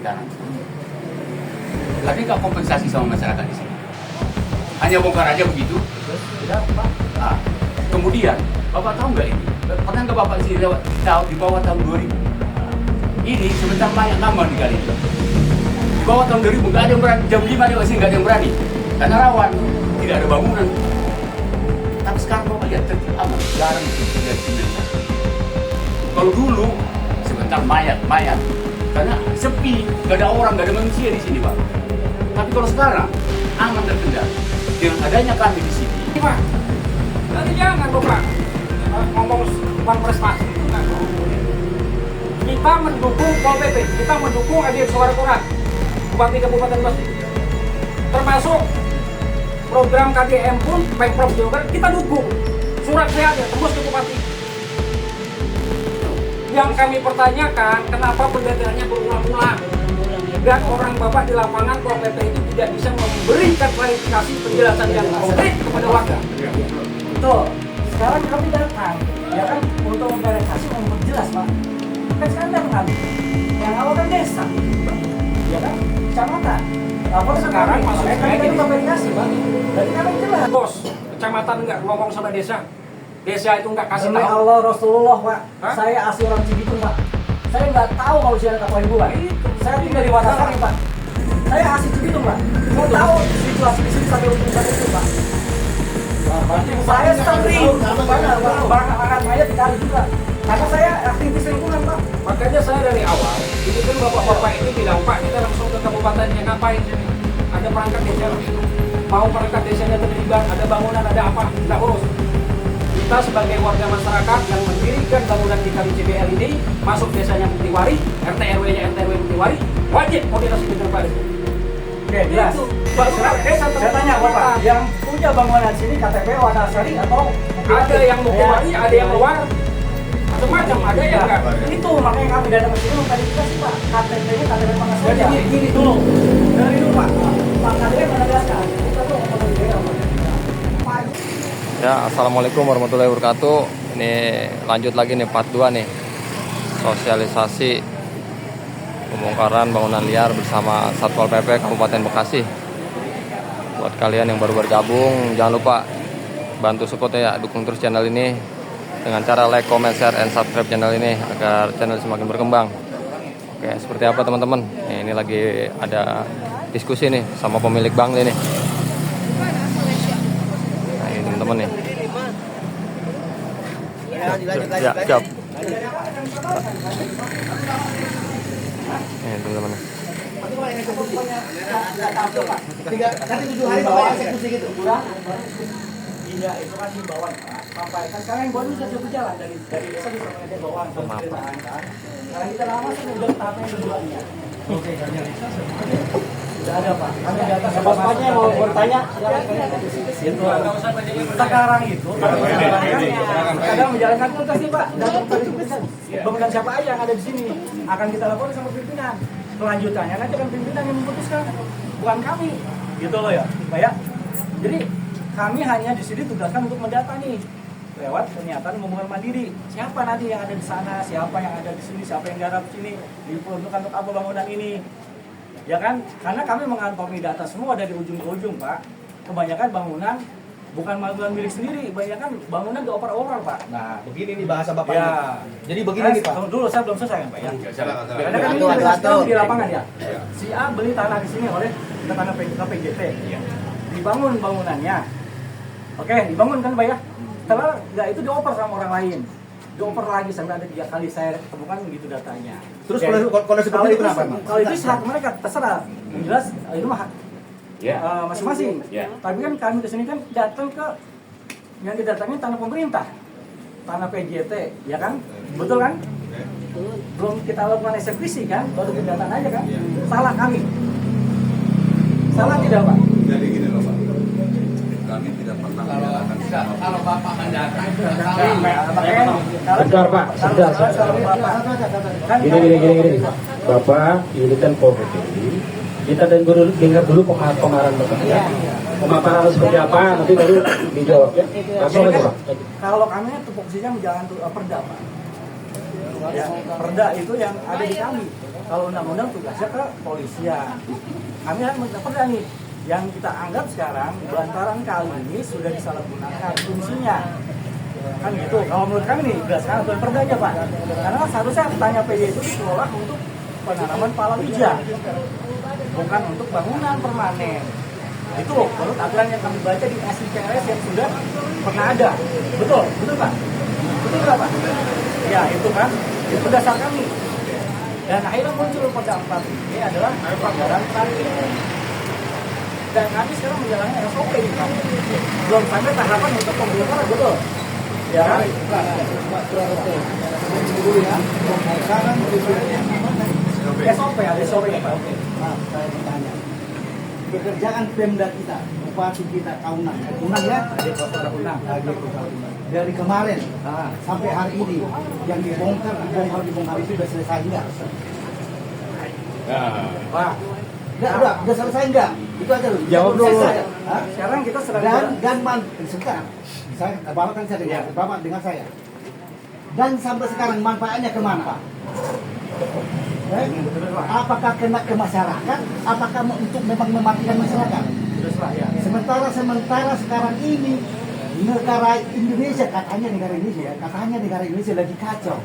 Kanan. Tapi nggak kompensasi sama masyarakat di sini. Hanya bongkar aja begitu. Tidak, Pak. Nah, kemudian, Bapak tahu nggak ini? Pernah nggak Bapak sini lewat di bawah tahun 2000? Ini sebentar banyak nama di kali itu. Di bawah tahun 2000 nggak ada yang berani. Jam 5 lewat sini nggak ada yang berani. Karena rawan, tidak ada bangunan. Tapi sekarang Bapak lihat tertib aman. Jarang terjadi kriminalisasi. Kalau dulu sebentar mayat. Karena sepi, nggak ada orang, nggak ada manusia di sini, Pak. Tapi kalau sekarang aman terkendali. Dengan adanya kami di sini. Pak, nanti jangan Bapak ngomong depan prestasi. Kita mendukung Pol PP, kita mendukung Adi Suara Kurang, Bupati Kabupaten Bekasi. Termasuk program KDM pun, Pemprov Jawa Barat, kita dukung. Surat saya ada, tembus ke Bupati. Yang kami pertanyakan, kenapa pendatangannya berulang-ulang? Dan orang Bapak di lapangan Pol PP itu tidak bisa memberikan klarifikasi penjelasan yang konkret kepada warga. Betul. Sekarang kami datang, ya kan, untuk memverifikasi memperjelas, Pak. Kan sekarang datang kami. Yang awal kan desa, ya kan, kecamatan. Lapor Sekarang kami. maksud Makanya saya kami gini. memverifikasi, Pak. Jadi kami jelas. Bos, kecamatan nggak ngomong sama desa. Desa itu nggak kasih Demi tahu. Allah Rasulullah, Pak. Hah? Saya asli orang Cibitung, Pak. Saya nggak tahu kalau siapa kapal ibu, Pak. Saya tinggal di Wanasari, Pak. Saya asli Cibitung, Pak. Saya tahu situasi di sini sampai ujung sana itu, Pak. Saya sering banget mayat dicari juga. Karena saya aktivis lingkungan, Pak. Makanya saya dari awal, itu kan bapak-bapak ini bilang, Pak, kita langsung ke kabupatennya ngapain sini? Ada perangkat desa, mau perangkat desanya terlibat, ada bangunan, ada apa, tidak urus. Kita sebagai warga masyarakat yang mendirikan bangunan di Kali CBL ini, masuk desanya Mutiwari, RT RW-nya RT RW Mutiwari, wajib koordinasi dengan Pak Desa. Oke, jelas. Pak desa Saya tanya Bapak, yang punya bangunan sini KTP Wanasari atau ada yang Mutiwari, ada yang luar, macam-macam, ada yang enggak. Itu makanya kami datang ke sini memverifikasi, Pak. KTP-nya KTP mana saja. Jadi gini dulu. Dari dulu, Pak. Pak KTP menegaskan. Kita tuh ngomong di daerah, Pak. Ya, assalamualaikum warahmatullahi wabarakatuh. Ini lanjut lagi nih part 2 nih, sosialisasi pembongkaran bangunan liar bersama Satpol PP Kabupaten Bekasi. Buat kalian yang baru bergabung, jangan lupa bantu support ya, dukung terus channel ini dengan cara like, comment, share, and subscribe channel ini agar channel semakin berkembang. Oke, seperti apa teman-teman? Ini lagi ada diskusi nih sama pemilik bank ini. Teman-teman nih. Ya, siap. Ini teman-teman. Nanti 7 hari Bapak eksekusi gitu. Iya, itu kan himbauan, Pak. Sampai kan sekarang yang baru sudah berjalan dari desa bisa mengenai bawaan pemerintahan kan. Sekarang kita lama sudah tahapnya keduanya. Oke, sudah ada, Pak. Kami di atas bapaknya mau bertanya. Itu sekarang itu kadang menjalankan tugas sih, Pak. Dan bangunan siapa aja yang ada di sini akan kita laporin sama pimpinan. Kelanjutannya nanti kan pimpinan yang memutuskan, bukan kami. Gitu loh ya, Pak ya. Jadi kami hanya di sini tugaskan untuk mendata nih lewat pernyataan pembangunan mandiri. Siapa nanti yang ada di sana, siapa yang ada di sini, siapa yang garap sini, diperuntukkan untuk apa bangunan ini. Ya kan? Karena kami mengantongi data semua dari ujung ke ujung, Pak. Kebanyakan bangunan bukan bangunan milik sendiri, kebanyakan bangunan dioper-oper, Pak. Nah, begini nih bahasa Bapak. Ya. Jadi begini nih, Pak. Dulu saya belum selesai kan, Pak ya. Karena kan ini di lapangan ya. Si A beli tanah di sini oleh tanah PJT. Dibangun bangunannya. Oke, dibangun kan, Pak ya. Setelah nggak itu dioper sama orang lain. Dioper lagi sampai ada 3 kali saya temukan begitu datanya. Terus kalau seperti itu kenapa, Pak? Kalau itu hak mereka terserah. Yang jelas itu mah hak masing-masing. Tapi kan kami kesini kan datang ke yang didatangi tanah pemerintah, tanah PJT, ya kan? Betul kan? Belum kita lakukan eksekusi kan? Baru kita datang aja kan? Salah kami. Salah tidak, Pak? Jadi gini loh, Pak. Kami tidak pernah menyalahkan siapa. Kalau Bapak mendatang, Sebentar, Pak. Sebentar. Gini. Bapak, ini kan Polri. Kita dengar dulu pemaparan Bapak ya. Pemaparan seperti apa, nanti baru dijawab ya. Langsung aja, Pak. Kalau kami tupoksinya menjalankan perda, Pak. Ya, perda itu yang ada di kami. Kalau undang-undang tugasnya ke polisian. Kami kan pernah nih, yang kita anggap sekarang bantaran kali ini sudah disalahgunakan fungsinya. Kan gitu, kalau menurut kami nih, berdasarkan aturan perda aja Pak. Karena seharusnya tanya PY itu dikelola untuk penanaman palawija, bukan untuk bangunan permanen. Itu menurut aturan yang kami baca di SIPRS yang sudah pernah ada. Betul, betul Pak? Betul nggak Pak? Ya itu kan, itu dasar kami. Dan akhirnya muncul pada 4 ini adalah pelanggaran tadi. Dan kami sekarang menjalankan SOP ini Pak. Belum sampai tahapan untuk pembongkaran, betul? Ya kan? Sekarang SOP, ada SOP ya Pak? Nah, saya bertanya. Pekerjaan Pemda kita, Bupati kita Kaunang ya? Dari kemarin sampai hari ini yang dibongkar itu sudah selesai enggak? Pak, Udah selesai enggak? Itu aja loh. jawab dulu. Selesai. Hah? Sekarang kita sedang sekarang saya Bapak kan saya dengar, Bapak dengar saya. Dan sampai sekarang manfaatnya kemana Pak? Apakah kena ke masyarakat? Apakah untuk memang mematikan masyarakat? Sementara sekarang ini negara Indonesia katanya negara Indonesia lagi kacau.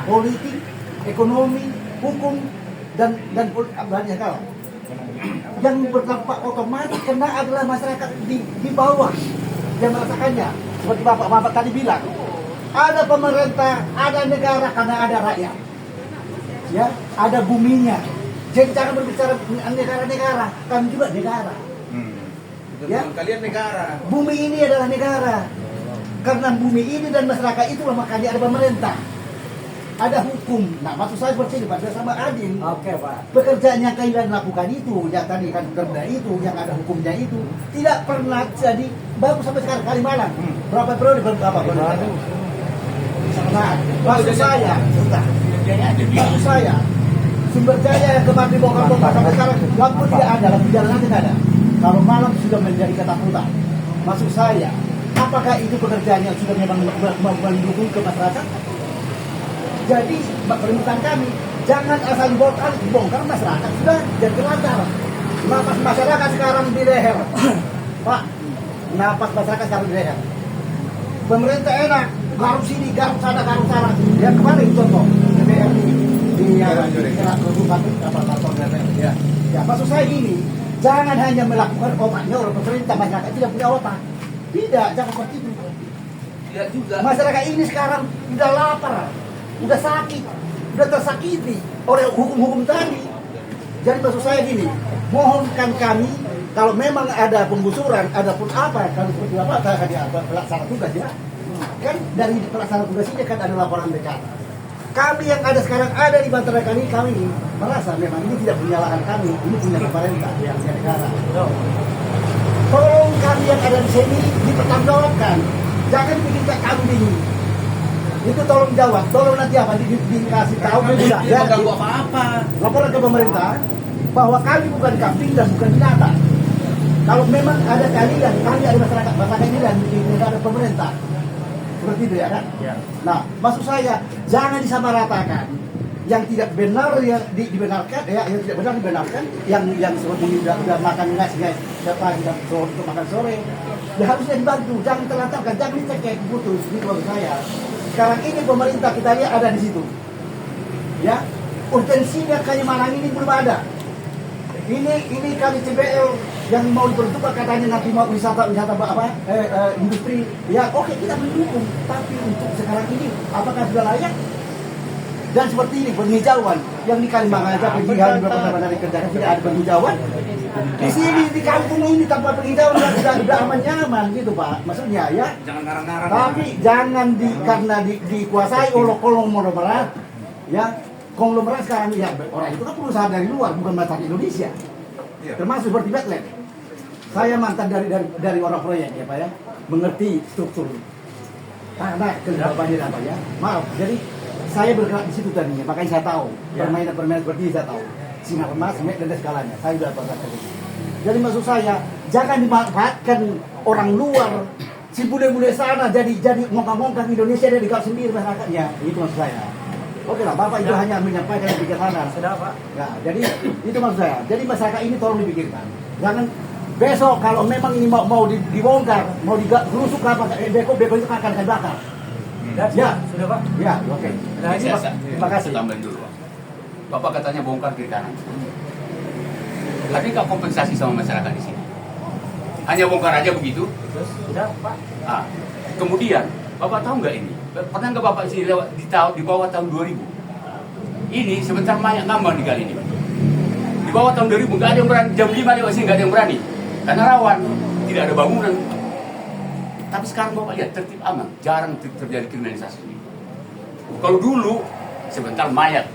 Politik, ekonomi, hukum dan banyak hal. Yang berdampak otomatis kena adalah masyarakat di bawah yang merasakannya. Seperti Bapak tadi bilang, ada pemerintah, ada negara karena ada rakyat. Ya, ada buminya. Jadi jangan berbicara negara-negara, kami juga negara. Ya, Kalian negara. bumi ini adalah negara. Karena bumi ini dan masyarakat itu makanya ada pemerintah. Ada hukum. Nah, maksud saya seperti ini Pak, sama adil. Oke Pak. Pekerjaan yang kalian lakukan itu, yang tadi kan kerja itu, yang ada hukumnya itu, tidak pernah jadi bagus sampai sekarang. Kalimalang, berapa periode berapa periode? Nah, maksud saya, maksud saya, sumber daya yang kemarin dibongkar-bongkar sampai sekarang lampu tidak ada, lampu jalan tidak ada. Kalau malam sudah menjadi ketakutan. Maksud saya, apakah itu pekerjaan yang sudah memang mendukung ke masyarakat? Jadi permintaan kami, jangan asal dibongkar masyarakat sudah jadi lantar. Napas masyarakat sekarang di leher, Pak. Napas masyarakat sekarang di leher. Pemerintah enak, garuk sini, garuk sana, garuk sana. Ya kemarin contoh DPR di ya maksud saya gini, jangan hanya melakukan otaknya orang pemerintah, masyarakat tidak punya otak. Tidak, jangan seperti itu. Tidak juga. Masyarakat ini sekarang udah lapar, udah sakit, udah tersakiti oleh hukum-hukum tadi. Jadi maksud saya gini, mohonkan kami kalau memang ada penggusuran, ada pun apa, kalau seperti apa, saya akan pelaksana tugas ya. Kan dari pelaksana tugas ini kan ada laporan dekat. Kami yang ada sekarang ada di bantaran kami merasa memang ini tidak punya lahan kami, ini punya pemerintah, yang punya negara. Tolong kami yang ada di sini dipertanggungjawabkan, jangan bikin kayak kambing. Itu tolong jawab, tolong nanti apa dikasih tahu bisa ya. Apa-apa. Laporan ke pemerintah bahwa kami bukan kambing dan bukan binatang. Kalau memang ada kalian, kami ada masyarakat ini dan di negara pemerintah. Seperti itu ya kan? Ya. Nah, maksud saya jangan disamaratakan. Yang tidak benar yang dibenarkan, ya, yang tidak benar dibenarkan, yang seperti udah makan nasi guys, pagi dan sore untuk makan sore, ya harusnya dibantu, jangan terlantarkan, jangan dicekek putus. Ini maksud saya. Sekarang ini pemerintah kita lihat ada di situ, ya, urgensinya Kalimalang ini belum ada. Ini kali CBL yang mau diperuntukkan katanya nanti mau wisata apa industri, ya oke kita mendukung, tapi untuk sekarang ini apakah sudah layak? Dan seperti ini penghijauan yang di Kalimantan aja penghijauan beberapa dari kerjaan tidak ada penghijauan. Di sini di kampung ini tanpa penghijauan sudah aman nyaman gitu Pak. Maksudnya ya. Jangan ngarang-ngarang. Tapi jangan karena dikuasai oleh konglomerat, ya konglomerat sekarang ya orang itu kan perusahaan dari luar bukan masyarakat Indonesia. Iya. Termasuk seperti Batland. Saya mantan dari orang proyek ya Pak ya, mengerti struktur tanah kelembabannya apa ya. Maaf, jadi saya bergerak di situ tadinya, makanya saya tahu permainan seperti ini saya tahu. Singa emas, semek dan segalanya. Saya sudah pernah kerja. Jadi maksud saya jangan dimanfaatkan orang luar, si bule-bule sana jadi ngongkang-ngongkang Indonesia dari kau sendiri masyarakatnya. Itu maksud saya. Oke lah, Bapak itu hanya menyampaikan bijaksana. Sudah Pak. Ya, jadi itu maksud saya. Jadi masyarakat ini tolong dipikirkan. Jangan besok kalau memang ini mau dibongkar, mau digerusuk apa, beko itu akan saya bakar. Ya, Sudah Pak. ya, oke. Nah, ini Pak. Terima kasih. Saya tambahin dulu. Bapak katanya bongkar kiri kanan. Tapi nggak kompensasi sama masyarakat di sini. Hanya bongkar aja begitu. Terus sudah Pak. Ah, kemudian Bapak tahu nggak ini? Pernah nggak Bapak sini lewat di bawah tahun 2000? Ini sebentar banyak ngambang di kali ini. Di bawah tahun 2000 nggak ada yang berani, jam 5 lewat sini nggak ada yang berani. Karena rawan, tidak ada bangunan. Tapi sekarang Bapak lihat tertib aman, jarang terjadi kriminalisasi ini. Kalau dulu sebentar mayat.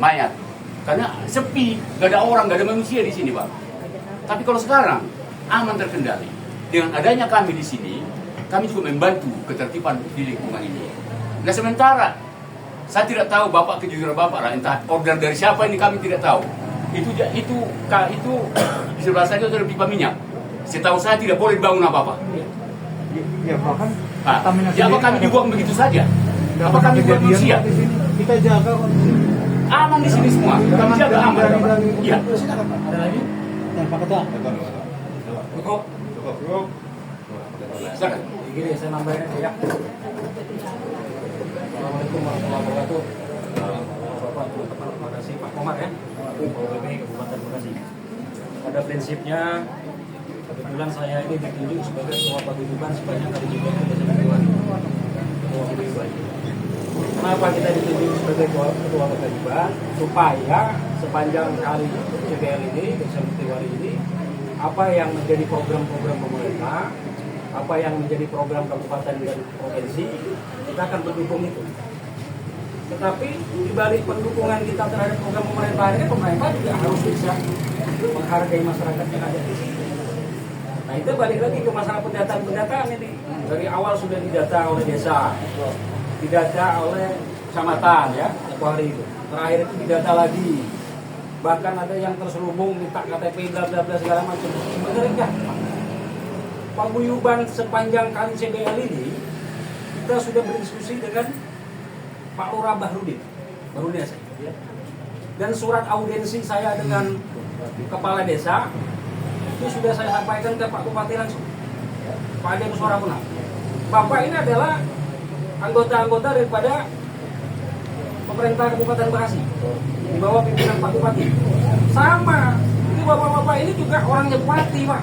Karena sepi, nggak ada orang, nggak ada manusia di sini Pak. Tapi kalau sekarang aman terkendali. Dengan adanya kami di sini, kami juga membantu ketertiban di lingkungan ini. Nah sementara saya tidak tahu Bapak kejujuran Bapak lah, entah order dari siapa ini kami tidak tahu. Itu di sebelah saya itu ada pipa minyak. Setahu saya tidak boleh dibangun apa-apa. Ya Pak kan. Ya apa kami dibuang begitu saja? Apa kami buat manusia? Kita jaga Aman di sini semua. Kami jaga aman. Iya. Ada lagi? Nah, Pak Ketua. Cukup. Silakan. Gini saya nambahin aja ya. Assalamualaikum warahmatullahi wabarakatuh. Bapak terima kasih Pak Komar ya. POPP Kabupaten Bekasi. Pada prinsipnya kebetulan saya ini ditunjuk sebagai ketua paguyuban sebanyak kali juga ketua paguyuban. Kenapa kita ditunjuk sebagai ketua paguyuban? Supaya sepanjang kali CBL ini, Desa Mutiwari ini, apa yang menjadi program-program pemerintah, apa yang menjadi program kabupaten dan provinsi, kita akan mendukung itu. Tetapi di balik pendukungan kita terhadap program pemerintah ini, pemerintah juga harus bisa menghargai masyarakat yang ada di sini. Nah itu balik lagi ke masalah pendataan ini. Dari awal sudah didata oleh desa, didata oleh kecamatan ya, satu hari itu. Terakhir itu didata lagi. Bahkan ada yang terselubung minta KTP bla bla bla segala macam. Sebenarnya paguyuban sepanjang kali CBL ini kita sudah berdiskusi dengan Pak Lurah Bahrudin ya. Dan surat audiensi saya dengan kepala desa itu sudah saya sampaikan ke Pak Bupati langsung, Pak Ade Muswara Punah. Bapak ini adalah anggota-anggota daripada pemerintah Kabupaten Bekasi di bawah pimpinan Pak Bupati. Sama, ini bapak-bapak ini juga orangnya bupati Pak.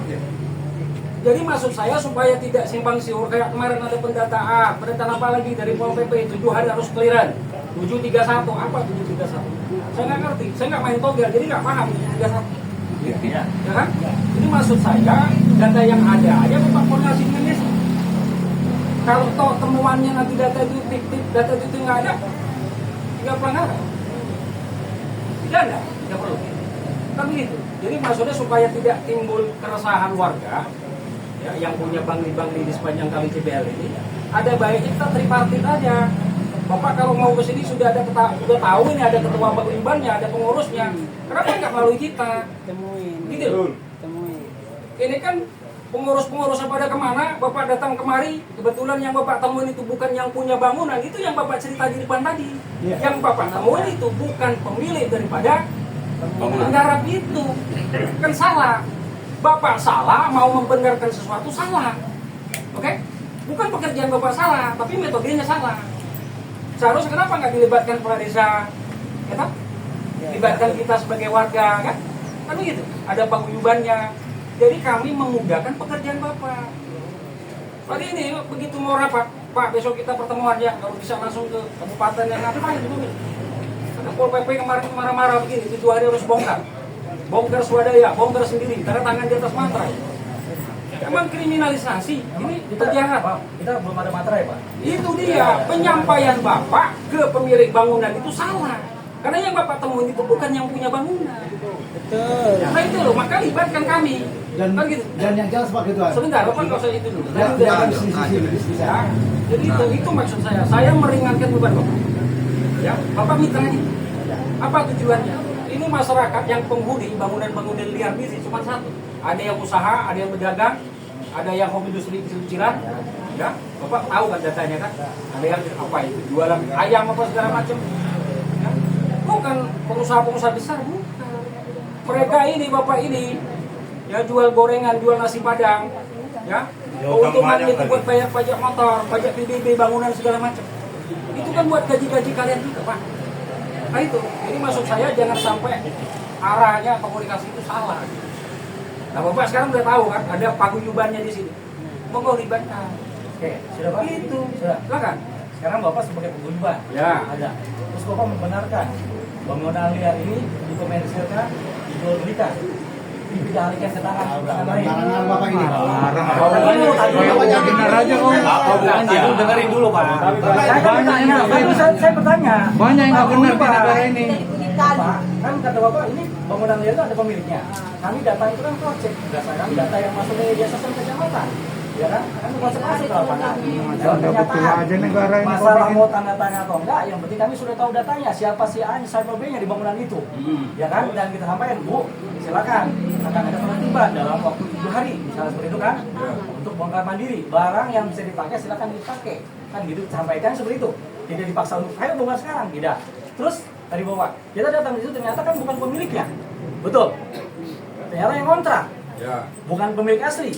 Jadi maksud saya supaya tidak simpang siur kayak kemarin ada pendataan apa lagi dari Pol PP 7 hari harus clearan 731 apa 731? Saya nggak ngerti, saya nggak main togel jadi nggak paham 731. Ya kan? Ini maksud saya data yang ada aja Bapak koordinasi dengan desa. Kalau toh temuannya nanti data itu fiktif, data itu nggak ada, nggak pelanggaran. Tidak ada, tidak perlu. Kan begitu. Jadi maksudnya supaya tidak timbul keresahan warga ya, yang punya bangli-bangli di sepanjang kali CBL ini, ada baiknya kita tripartit aja. Bapak kalau mau ke sini sudah tahu ini ada ketua paguyubannya, ada pengurusnya. Kenapa nggak melalui kita? Temuin. Gitu. Temuin. Ini kan pengurus-pengurusnya pada kemana? Bapak datang kemari, kebetulan yang Bapak temuin itu bukan yang punya bangunan, itu yang Bapak cerita di depan tadi. Ya. Yang Bapak temuin itu bukan pemilik daripada penggarap itu. Kan salah. Bapak salah, mau membenarkan sesuatu salah. Oke? Bukan pekerjaan Bapak salah, tapi metodenya salah. Seharusnya kenapa nggak dilibatkan kepala desa? Ya, libatkan kita sebagai warga, kan? Kan begitu. Ada paguyubannya. Jadi kami memudahkan pekerjaan Bapak. Tadi ini begitu mau rapat, Pak besok kita pertemuan ya, kalau bisa langsung ke kabupaten yang ngapain dulu. Ada Pol PP kemarin marah-marah begini, 7 hari harus bongkar. Bongkar swadaya, bongkar sendiri, tanda tangan di atas materai. Emang kriminalisasi, ini penjahat. Kita belum ada materai Pak. Itu dia, penyampaian Bapak ke pemilik bangunan itu salah. Karena yang Bapak temuin itu bukan yang punya bangunan. Betul. Nah itu loh, maka libatkan kami. Dan Kan gitu. yang jelas Pak Ketua. Sebentar, Bapak nggak usah itu dulu. Ya, Jadi itu maksud saya. Saya meringankan beban Bapak. Ya, Bapak mitra ini. Apa tujuannya? Ini masyarakat yang penghuni bangunan-bangunan liar ini cuma satu. Ada yang usaha, ada yang berdagang, ada yang hobi industri kecil-kecilan. Ya, Bapak tahu kan datanya kan? Ada yang apa itu jualan ayam apa segala macam. Ya. bukan pengusaha-pengusaha besar, bukan. Mereka ini, bapak ini, ya jual gorengan, jual nasi padang, ya. Keuntungannya itu buat bayar pajak motor, pajak PBB, bangunan segala macam. Itu kan buat gaji-gaji kalian juga, Pak. Nah itu, jadi maksud saya jangan sampai arahnya komunikasi itu salah. Nah bapak sekarang udah tahu kan, ada paguyubannya di sini. Monggo libatkan. Oke, sudah Pak? Itu, Sudah. silakan. Sekarang Bapak sebagai paguyuban. Ya. Ada. Terus Bapak membenarkan bangunan liar ini dikomersilkan, dijual belikan, dipindahkan ke tangan perusahaan lain. Larangan Bapak ini. Benar aja kok. Tadi dengerin dulu Pak. Saya bertanya. Banyak yang nggak benar di negara ini. Pak, kan kata Bapak ini bangunan liar itu ada pemiliknya. Kami data itu kan cross check berdasarkan data yang masuk dari Yayasan Kecamatan. Ya kan? Kan konservasi ke lapangan. Dan kenyataan aja negara ini masalah mau tanda tangan atau enggak, yang penting kami sudah tahu datanya siapa si A, siapa B-nya di bangunan itu. Ya kan? Dan kita sampaikan, Bu, silakan akan ada penertiban dalam waktu 7 hari, misalnya seperti itu kan? Untuk bongkar mandiri, barang yang bisa dipakai silakan dipakai. Kan gitu, sampaikan seperti itu. Tidak dipaksa untuk, ayo bongkar sekarang, tidak. Terus tadi Bapak, kita datang di situ ternyata kan bukan pemiliknya. Betul. Ternyata yang kontrak. Ya. Bukan pemilik asli.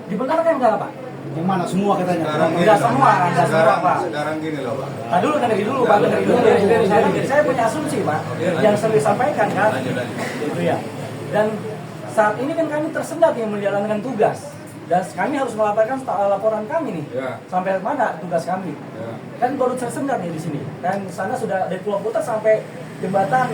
Dibenarkan enggak Pak? Gimana semua katanya? Enggak semua, enggak semua Pak. Sekarang gini loh Pak. Nah dulu dengerin dulu Pak, dengerin dulu. Saya punya asumsi Pak, yang sering disampaikan kan. Itu ya. Dan saat ini kan kami tersendat yang menjalankan tugas. Dan kami harus melaporkan laporan kami nih. Ya. Sampai mana tugas kami? Ya. Kan baru tersendat nih di sini. Dan sana sudah dari Pulau Putar sampai jembatan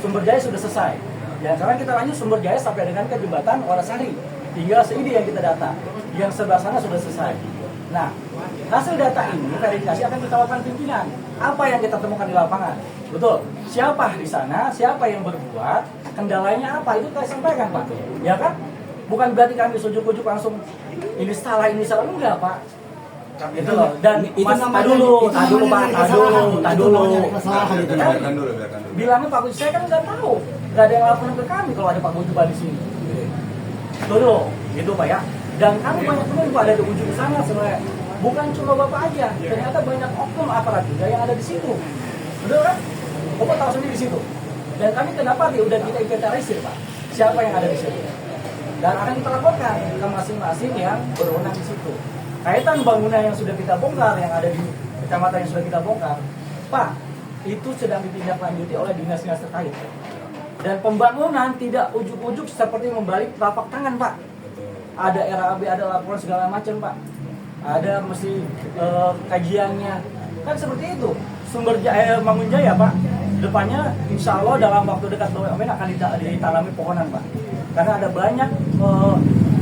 Sumber Jaya sudah selesai. Ya, sekarang kita lanjut Sumber Jaya sampai dengan ke jembatan Warasari. Tinggal seidi yang kita data. Yang sebelah sana sudah selesai. Nah, hasil data ini verifikasi akan kita lakukan pimpinan. Apa yang kita temukan di lapangan? Betul. Siapa di sana? Siapa yang berbuat? Kendalanya apa? Itu kita sampaikan, Pak. Ya kan? Bukan berarti kami ujuk-ujuk langsung ini salah enggak, Pak. Itu loh. Dan Itu namanya dulu Pak. Kesalahan itu. Biarkan dulu. Bilangnya Pak Budi, saya kan nggak tahu. Nggak ada yang laporan ke kami kalau ada Pak Budi di sini. Betul, gitu Pak ya. Dan kami banyak teman Pak ada di ujung sana sebenarnya. Bukan cuma Bapak aja, ternyata banyak oknum aparat juga yang ada di situ. Betul kan? Bapak tahu sendiri di situ. Dan kami kenapa udah kita inventarisir Pak. Siapa yang ada di situ? Dan akan kita laporkan ke masing-masing yang berwenang di situ. Kaitan bangunan yang sudah kita bongkar, yang ada di kecamatan yang sudah kita bongkar, Pak, itu sedang ditindaklanjuti oleh dinas-dinas terkait. Dan pembangunan tidak ujuk-ujuk seperti membalik telapak tangan, Pak. Ada RAB, ada laporan segala macam, Pak. Ada mesti kajiannya. Kan seperti itu. Sumber Mangun Jaya, Pak. Depannya insya Allah dalam waktu dekat BUMN akan ditanami pohonan, Pak. Karena ada banyak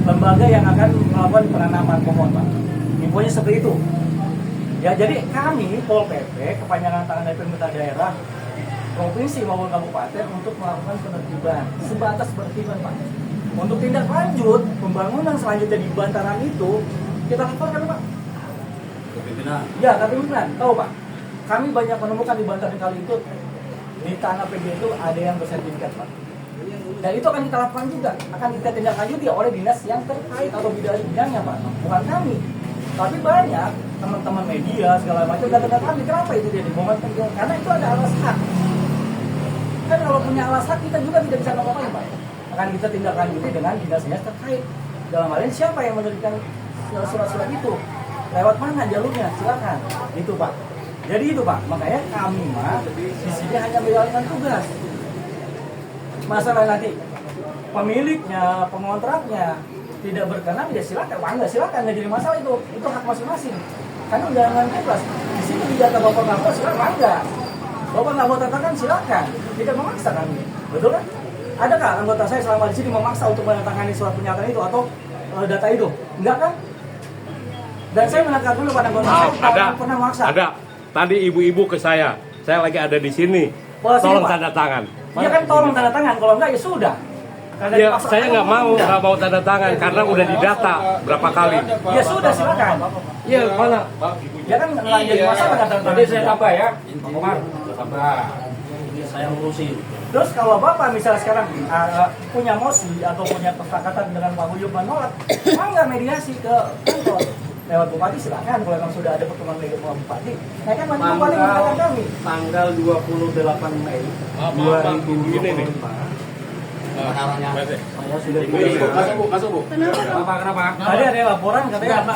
lembaga yang akan melakukan penanaman pohon, Pak. Infonya seperti itu. Ya, jadi kami Pol PP kepanjangan tangan dari pemerintah daerah provinsi maupun kabupaten untuk melakukan penertiban sebatas penertiban, Pak. Untuk tindak lanjut pembangunan selanjutnya di bantaran itu kita laporkan, Pak. Kepimpinan. Ya, ke pimpinan. Tahu, Pak. Kami banyak menemukan di bantaran kali itu di tanah PJ itu ada yang bersertifikat, Pak. Dan itu akan kita lakukan juga, akan kita tindak lanjuti oleh dinas yang terkait atau bidangnya, Pak. Bukan kami. Tapi banyak teman-teman media segala macam datang ke kami. Kenapa itu jadi momen penting? Karena itu ada alas hak. Kan kalau punya alas hak kita juga tidak bisa ngomongin, Pak. Akan kita tindak lanjuti dengan dinas-dinas terkait. Dalam hal ini siapa yang menerbitkan surat-surat itu? Lewat mana jalurnya? Silakan. Itu, Pak. Jadi itu, Pak. Makanya kami mah di sini hanya menjalankan tugas. Masalah nanti pemiliknya, pengontraknya tidak berkenan, ya silakan. Wah, enggak silakan, nggak jadi masalah itu. Itu hak masing-masing. Karena undangan bebas. Di sini dijata Bapak nggak mau, silakan enggak. Bapak nggak mau tatakan, silakan. Tidak memaksa kami. Betul kan? Adakah anggota saya selama di sini memaksa untuk menandatangani surat pernyataan itu atau data itu? Enggak kan? Dan saya menekankan dulu pada anggota saya kalau pernah memaksa. Ada. Tadi ibu-ibu ke saya lagi ada di sini. Tolong tanda tangan. Iya kan, tolong tanda tangan. Kalau enggak ya sudah. Ya, saya nggak mau tanda tangan karena udah didata berapa kali. Ya sudah, silakan. Iya, mana? Ya kan nggak jadi masalah tanda tangan. Jadi saya tambah ya, Pak Komar, tambah. Saya urusin. Terus kalau Bapak misalnya sekarang punya mosi atau punya kesepakatan dengan Pak Guyup menolak, nggak mediasi ke kantor. lewat bupati silakan, kalau memang sudah ada pertemuan dengan bupati. Nah kan nanti bupati mengatakan kami. Tanggal 28 Mei 2025. Saya sudah Masuk bu. Kenapa? Tadi ada laporan katanya apa?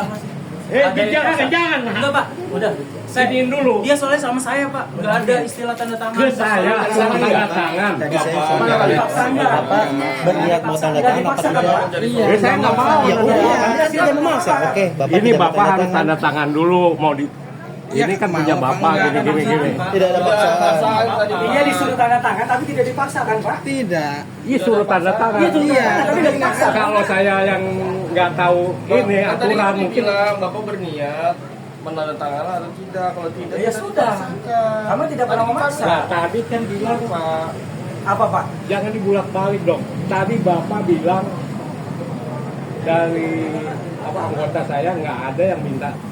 Jangan. Enggak Pak, udah. Saya ingin dulu. Dia soalnya sama saya Pak, nggak ada istilah tanda tangan. Ke saya sama tanda tangan. Tadi saya Dipaksa enggak? Bapak berniat mau tanda tangan apa tidak? Iya. Saya nggak mau. Ya udah, Anda tidak memaksa. Oke, Bapak Ini tidak Bapak harus tangan. tanda tangan dulu mau di. Ini kan punya Bapak gini. Tidak ada paksaan. Dia disuruh tanda tangan tapi tidak dipaksa kan Pak? Iya suruh tanda tangan. Tapi tidak dipaksa. Kalau saya yang nggak tahu ini aturan mungkin. Bapak berniat menandatangani atau tidak? Kalau tidak, Ya sudah. Kamu tidak pernah memaksa. Nah, tadi kan bilang Pak, Apa Pak? jangan dibulak-balik dong. Tadi Bapak bilang dari anggota saya nggak ada yang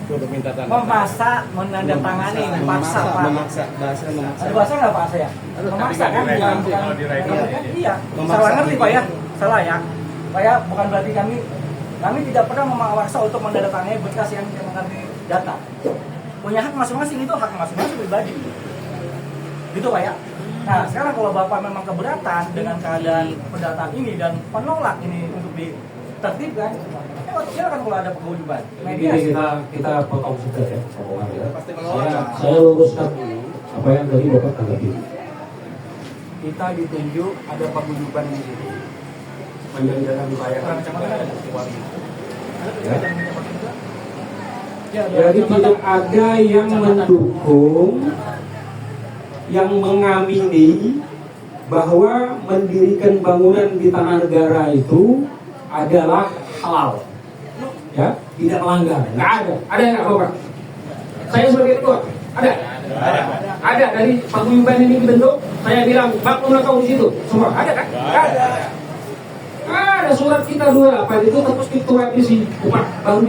suruh minta tanda tangan. Memaksa, menandatangani, memaksa Pak. Bahasa memaksa. Ada bahasa nggak Pak saya? Memaksa kan? Kalau direvisi. Iya. Memaksa. Salah ngerti Pak ya? Salah ya? Pak ya, bukan berarti kami tidak pernah memaksa untuk menandatangani berkas yang mengerti data. Punya hak masing-masing, itu hak masing-masing pribadi. Gitu Pak ya? Nah sekarang kalau Bapak memang keberatan dengan keadaan pendataan ini dan penolak ini untuk ditertibkan, ya silakan kalau ada paguyuban. Media Ini kita potong saja ya omongan ya. Saya luruskan dulu apa yang tadi Bapak tanggapi. Kita ditunjuk ada paguyuban di sini. Menjalankan wilayah Jadi tidak ada yang mendukung, yang mengamini bahwa mendirikan bangunan di tanah negara itu adalah halal, ya, tidak melanggar. Nggak ada. Ada nggak Bapak? Saya sebagai ketua, ada. Ada dari paguyuban ini dibentuk. Saya bilang, bangunlah kau di situ. Semua ada kan? Nggak ada. Ada surat kita 28 itu terus ketua divisi Bang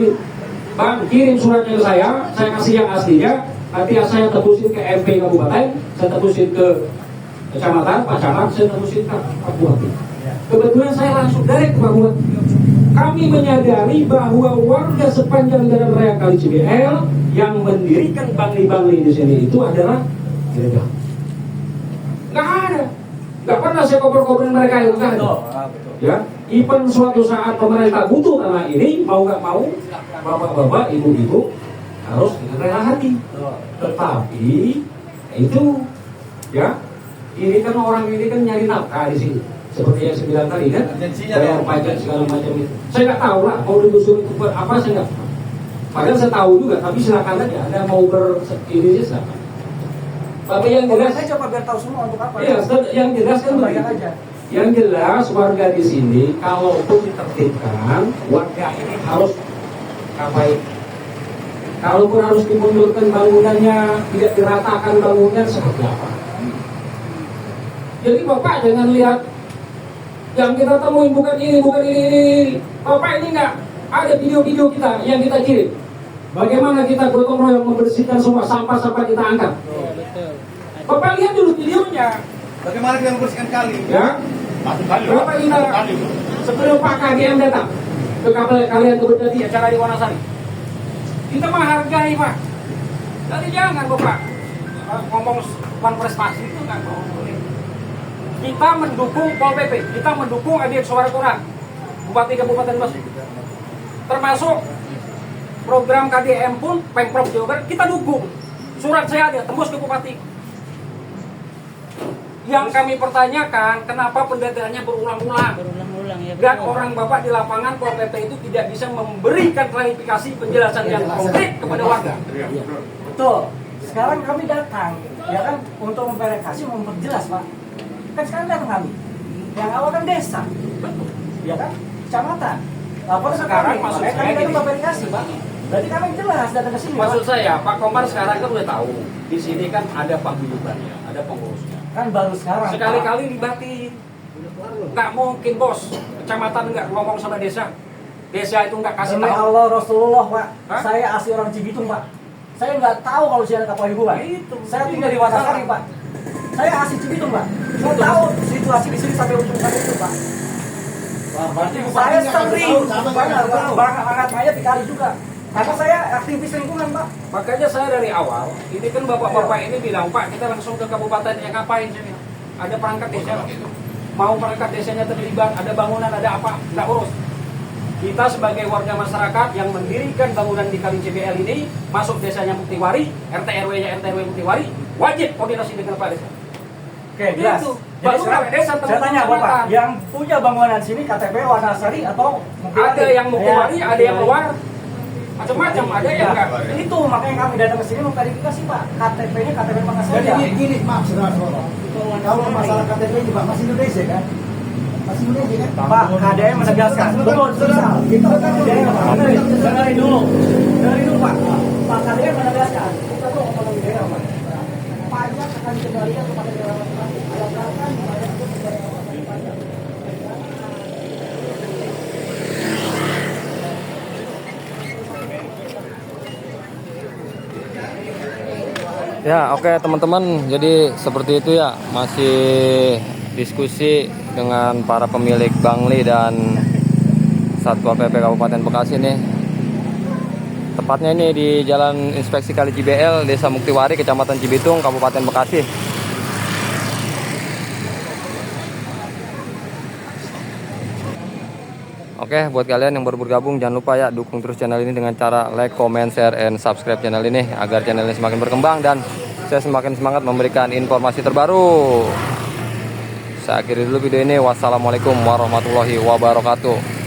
Bang kirim suratnya ke saya kasih yang aslinya, nanti saya tebusin ke MP Kabupaten, saya tebusin ke Kecamatan, Pak Camat, saya tebusin ke Pak Bupati. Kebetulan saya langsung dari Pak Bupati. Kami menyadari bahwa warga sepanjang jalan raya Kali Cibel yang mendirikan bangli-bangli di sini itu adalah ilegal. Nggak ada. Nggak pernah saya koper-koperin mereka itu kan. Ya, even suatu saat pemerintah butuh tanah ini, mau nggak mau, bapak-bapak, ibu-ibu harus dengan rela hati. Tetapi itu, ya, ini kan orang ini kan nyari nafkah di sini. Seperti yang saya bilang tadi kan, bayar pajak segala macam itu. Saya nggak tahu lah mau digusur itu buat apa, saya nggak tahu. Padahal saya tahu juga, tapi silakan aja. Ada mau ini silakan. Tapi yang jelas, saya coba biar tahu semua untuk apa. iya, yang jelas kan bayar aja. Yang jelas warga di sini, kalaupun ditertibkan, warga ini harus ngapain? Kalaupun harus dimundurkan bangunannya, tidak diratakan bangunan seperti apa? Jadi Bapak jangan lihat yang kita temuin bukan ini. Bapak ini nggak ada video-video kita yang kita kirim. Bagaimana kita gotong royong membersihkan semua sampah-sampah kita angkat. Bapak lihat dulu videonya. Bagaimana kita membersihkan kali? Ya. Berapa kita sebelum Pak KGM datang ke kalian kebetulan di acara di Wanasari, kita menghargai Pak. Jadi jangan Bapak ngomong prestasi itu kan. Kita mendukung Pol PP, kita mendukung Adik Suara Kurang, Bupati Kabupaten Bekasi, termasuk program KDM pun Pemprov Jawa Barat kita dukung. Surat saya ada tembus ke Bupati. Yang kami pertanyakan, kenapa pendataannya berulang-ulang? Dan orang Bapak di lapangan Pol PP itu tidak bisa memberikan klarifikasi penjelasan yang konkret kepada warga. Betul. Sekarang kami datang, ya kan, untuk memverifikasi, memperjelas Pak. Kan sekarang datang kami. Yang awal kan desa, ya kan, kecamatan. Laporan Sekarang kami, maksud makanya saya kami datang gini. memverifikasi Pak. Berarti kami jelas datang ke sini. Maksud Pak. saya, Pak Komar sekarang kan udah tahu. Di sini kan ada paguyubannya, ada pengurusnya. Kan baru sekarang. Sekali-kali libatin. Nggak mungkin bos, kecamatan nggak ngomong sama desa. Desa itu nggak kasih Demi tahu. Allah Rasulullah Pak. Hah? Saya asli orang Cibitung Pak. Saya nggak tahu kalau saya ada paguyuban. Itu. Saya tinggal di Wanasari Pak. Saya asli Cibitung Pak. Saya tahu situasi di sini sampai ujung sana itu Pak. Saya sering banget mayat dikali juga. Karena saya aktivis lingkungan, Pak. Makanya saya dari awal, ini kan bapak-bapak ini bilang, Pak, kita langsung ke kabupatennya, ngapain sini? Ada perangkat desa, mau perangkat desanya terlibat, ada bangunan, ada apa, nggak urus. Kita sebagai warga masyarakat yang mendirikan bangunan di Kali CBL ini, masuk desanya Muktiwari, RT RW-nya RT RW Muktiwari, wajib koordinasi dengan Pak Desa. Oke, jelas. Itu. Jadi Baru sekarang desa saya tanya terus Bapak, yang punya bangunan sini KTP Wanasari atau Muktiwari? Ada yang Muktiwari, ada yang luar, macam-macam, ada yang enggak. Itu makanya kami datang ke sini mengklarifikasi Pak, KTP-nya KTP mana Jadi saja. gini, maaf saudara-saudara. Kalau masalah KTP ini Pak, masih Indonesia kan? Masih Indonesia kan? Pak, KDM menegaskan. Betul, susah. Kita kan dari dulu Pak. Pak KDM menegaskan. Kita tuh otonomi daerah Pak. Pajak akan dikembalikan kepada daerah masing-masing. Asalkan pajak itu tidak pajak. Ya oke teman-teman, jadi seperti itu ya, masih diskusi dengan para pemilik Bangli dan Satpol PP Kabupaten Bekasi nih. Tepatnya ini di Jalan Inspeksi Kali CBL, Desa Muktiwari, Kecamatan Cibitung, Kabupaten Bekasi. Oke, buat kalian yang baru bergabung jangan lupa ya dukung terus channel ini dengan cara like, comment, share, and subscribe channel ini agar channel ini semakin berkembang dan saya semakin semangat memberikan informasi terbaru. Saya akhiri dulu video ini. Wassalamualaikum warahmatullahi wabarakatuh.